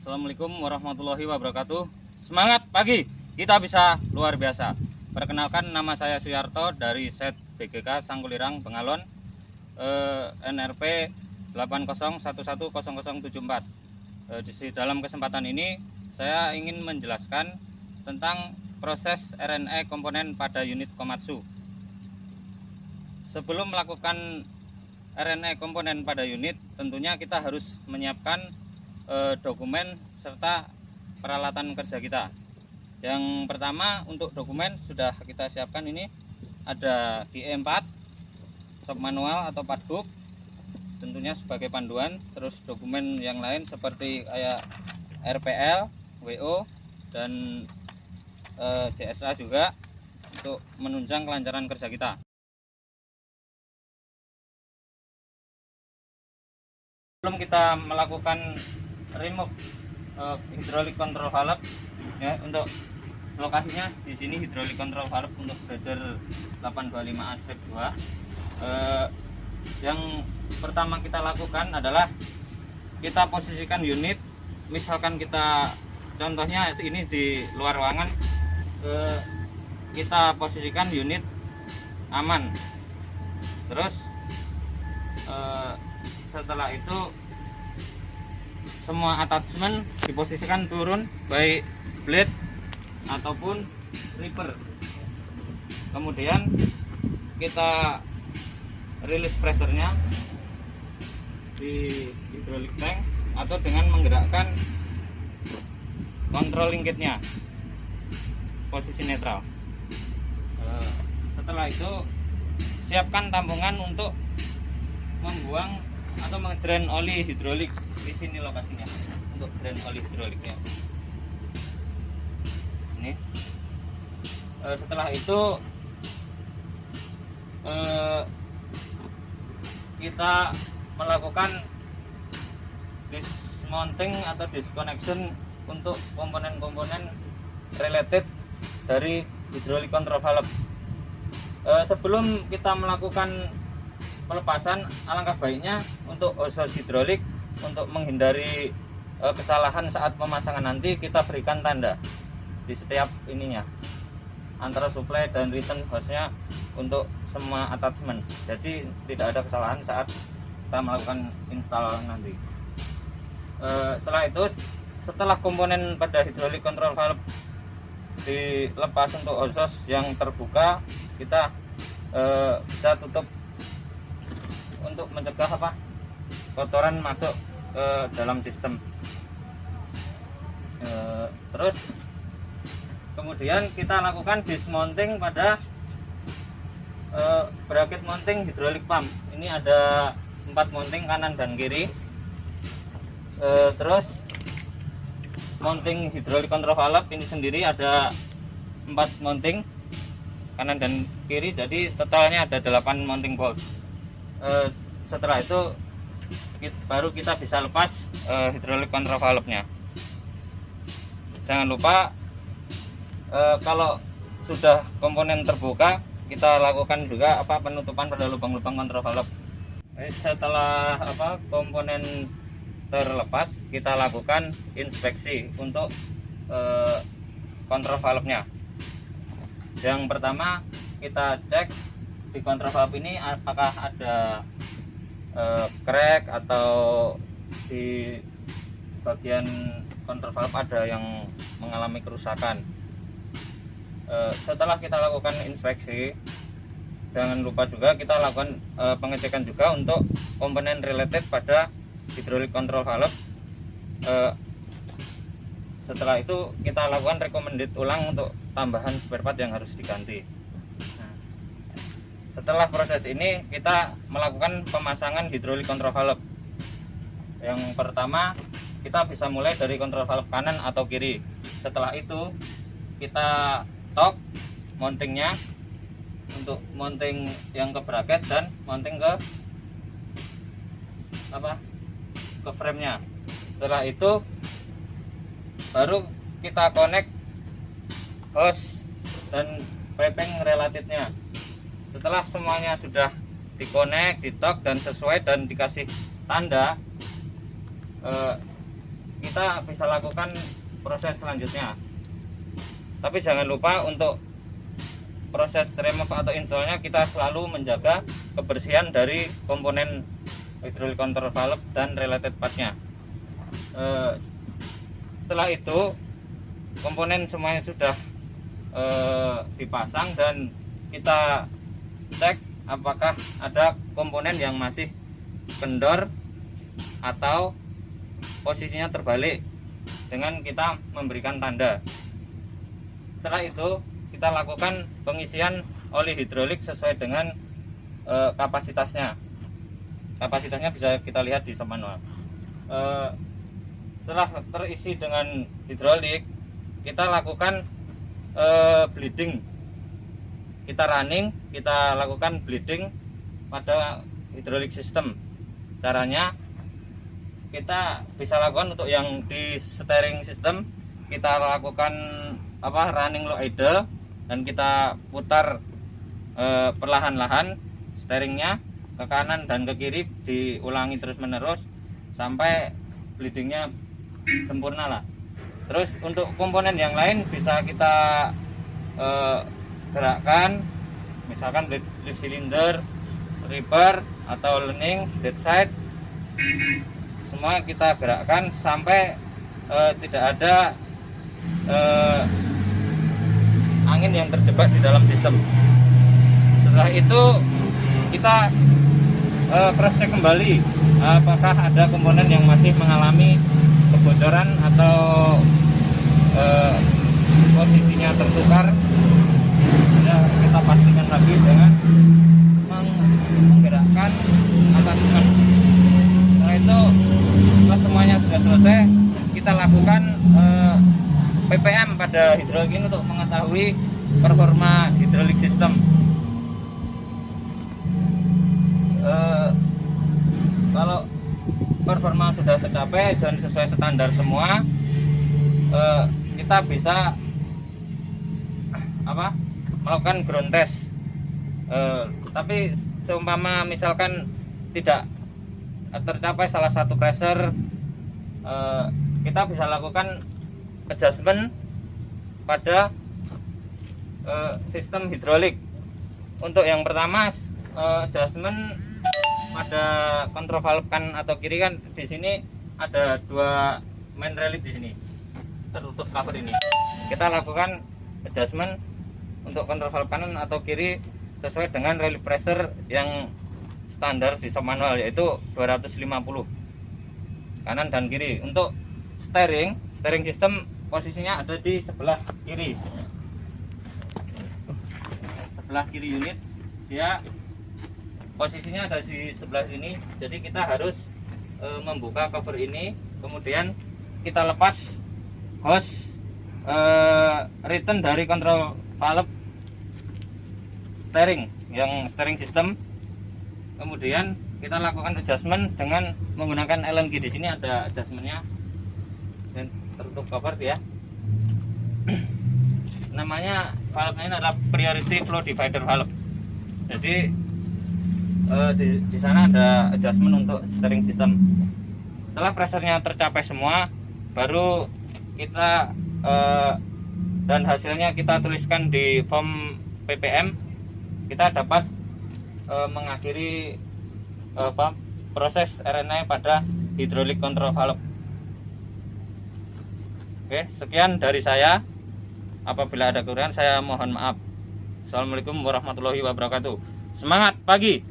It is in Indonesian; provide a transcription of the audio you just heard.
Assalamualaikum warahmatullahi wabarakatuh. Semangat pagi, kita bisa luar biasa. Perkenalkan, nama saya Suyarto dari Set BGK Sangkulirang Bengalon, NRP 80110074. Di dalam kesempatan ini saya ingin menjelaskan tentang proses RNA komponen pada unit Komatsu. Sebelum melakukan RNA komponen pada unit, tentunya kita harus menyiapkan dokumen serta peralatan kerja kita. Yang pertama, untuk dokumen sudah kita siapkan, ini ada DE4, shop manual atau padbook, tentunya sebagai panduan. Terus dokumen yang lain seperti kayak RPL, WO, dan CSA juga untuk menunjang kelancaran kerja kita. Sebelum kita melakukan remove hydraulic control valve, ya, untuk lokasinya di sini hydraulic control valve untuk Brother 825A step 2. Yang pertama kita lakukan adalah kita posisikan unit. Misalkan kita contohnya ini di luar ruangan, kita posisikan unit aman. Terus setelah itu semua attachment diposisikan turun, baik blade ataupun ripper. Kemudian kita rilis pressurnya di hydraulic tank atau dengan menggerakkan controlling kitnya posisi netral. Setelah itu siapkan tampungan untuk membuang atau mengedrain oli hidrolik. Di sini lokasinya untuk drain oli hidroliknya. Ini. Setelah itu kita melakukan dismounting atau disconnection untuk komponen-komponen related dari hydraulic control valve. Sebelum kita melakukan pelepasan, alangkah baiknya untuk hose hidrolik, untuk menghindari kesalahan saat pemasangan nanti, kita berikan tanda di setiap ininya antara supply dan return hose-nya untuk semua attachment. Jadi tidak ada kesalahan saat kita melakukan install nanti. Setelah itu, setelah komponen pada hydraulic control valve dilepas untuk hose yang terbuka, kita bisa tutup untuk mencegah kotoran masuk ke dalam sistem. Terus kemudian kita lakukan dismounting pada bracket mounting hydraulic pump. Ini ada 4 mounting kanan dan kiri. Terus mounting hydraulic control valve ini sendiri ada 4 mounting kanan dan kiri, jadi totalnya ada 8 mounting bolt. Setelah itu baru kita bisa lepas hydraulic control valve-nya. Jangan lupa kalau sudah komponen terbuka, kita lakukan juga penutupan pada lubang-lubang control valve. Setelah komponen terlepas, kita lakukan inspeksi untuk control valve-nya. Yang pertama, kita cek di control valve ini apakah ada crack atau di bagian control valve ada yang mengalami kerusakan. Setelah kita lakukan inspeksi, jangan lupa juga kita lakukan pengecekan juga untuk komponen related pada hydraulic control valve. Setelah itu kita lakukan recommended ulang untuk tambahan spare part yang harus diganti. Setelah proses ini, kita melakukan pemasangan hydraulic control valve. Yang pertama, kita bisa mulai dari control valve kanan atau kiri. Setelah itu, kita torque mountingnya untuk mounting yang ke bracket dan mounting ke frame-nya. Setelah itu, baru kita connect hose dan piping related-nya. Setelah semuanya sudah dikonek, ditok dan sesuai dan dikasih tanda, kita bisa lakukan proses selanjutnya. Tapi jangan lupa untuk proses remove atau installnya kita selalu menjaga kebersihan dari komponen hydraulic control valve dan related partnya. Setelah itu komponen semuanya sudah dipasang dan kita cek apakah ada komponen yang masih kendor atau posisinya terbalik dengan kita memberikan tanda. Setelah itu kita lakukan pengisian oli hidrolik sesuai dengan kapasitasnya. Kapasitasnya bisa kita lihat di sub manual. Setelah terisi dengan hidrolik, kita lakukan bleeding. Kita running, kita lakukan bleeding pada hidrolik system. Caranya kita bisa lakukan untuk yang di steering system, kita lakukan running low idle dan kita putar perlahan-lahan steeringnya ke kanan dan ke kiri, diulangi terus menerus sampai bleedingnya sempurna lah. Terus untuk komponen yang lain bisa kita gerakkan, misalkan leaf cylinder, ripper atau learning, dead side, semua kita gerakkan sampai tidak ada angin yang terjebak di dalam sistem. Setelah itu kita cross check kembali apakah ada komponen yang masih mengalami kebocoran atau posisinya tertukar. Ya, kita pastikan lagi dengan menggerakkan atas gas. Setelah itu setelah semuanya sudah selesai, kita lakukan PPM pada hidrolik ini untuk mengetahui performa hidrolik sistem. Kalau performa sudah tercapai dan sesuai standar semua, kita bisa melakukan ground test. Tapi seumpama misalkan tidak tercapai salah satu pressure, kita bisa lakukan adjustment pada sistem hidrolik. Untuk yang pertama, adjustment pada kontrol valve kan atau kiri kan, di sini ada dua main relief di sini tertutup cover ini. Kita lakukan adjustment untuk kontrol valve kanan atau kiri sesuai dengan relief pressure yang standar di sub manual, yaitu 250 kanan dan kiri. Untuk steering system posisinya ada di sebelah kiri unit, dia posisinya ada di sebelah sini. Jadi kita harus membuka cover ini, kemudian kita lepas hose return dari kontrol valve steering system. Kemudian kita lakukan adjustment dengan menggunakan Allen key. Di sini ada adjustmentnya dan tertutup cover ya. Namanya valve ini adalah priority flow divider valve. Jadi di sana ada adjustment untuk steering system. Setelah pressure-nya tercapai semua, baru kita dan hasilnya kita tuliskan di form PPM, kita dapat mengakhiri proses RNA pada hydraulic control valve. Oke, sekian dari saya. Apabila ada kekurangan saya mohon maaf. Assalamualaikum warahmatullahi wabarakatuh. Semangat pagi.